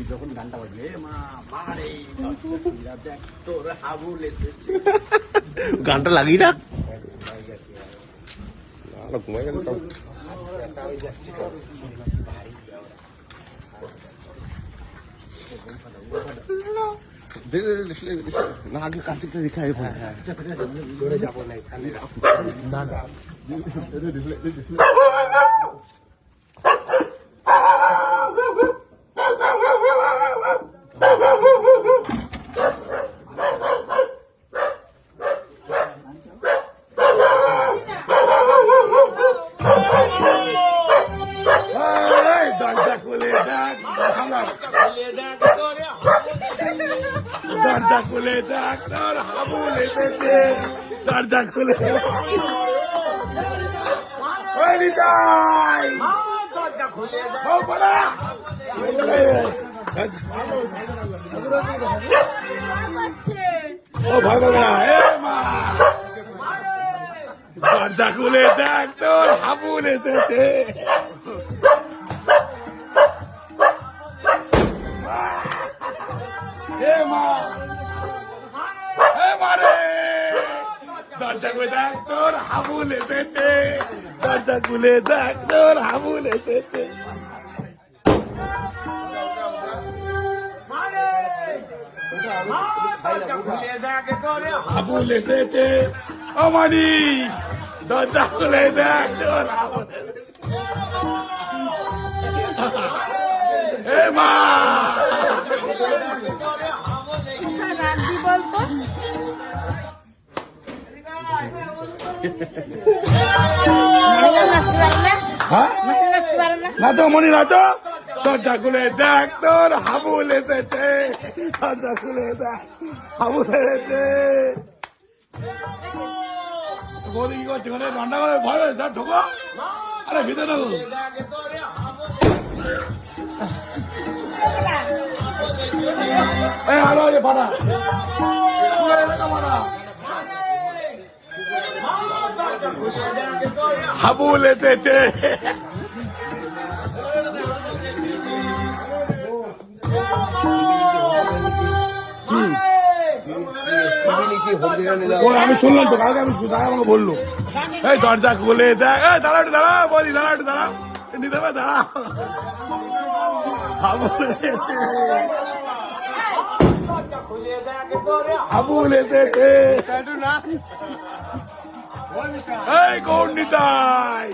যখন গানটা বাজবে মা মারে তোর হাবুল গানটা লাগিয়ে না ঘুমাই গেল না আগে কার্তিকটা দেখে আগে যাবো না না না দরজা খুলে ডাক তোর হাবুল এসেছে দরজা খুলে ও ভগবান দরজা খুলে দেখ তোর হাবুল এসেছে দরজা খুলে দেখ তোর হাবুল এসেছে দরজা খুলে দেখ তোর হাবুল এসেছে হাবুল এসেছে আমানি দরজা খুলে দেখ তোর হাবুল হে মা বলতো না তো মনি নাচো দরজা খুলে দেখ তোর হাবুল এসেছে দরজা খুলে দেখ হাবুল এসেছে বলি কি করছে ওখানে রান্না করে ভয় যা ঢোকো আরে ভিতরে ঢোকো আলো ফাটা হাবুল এসেছে আমি শুনলাম তো কালকে আমি আমাকে বললো এই দরজা খুলে দেখ দাঁড়া একটু দাঁড়া বলি দাঁড়া একটু দাঁড়া নিতে হবে দাঁড়া হাবুল এসেছে এই কোন নিতাই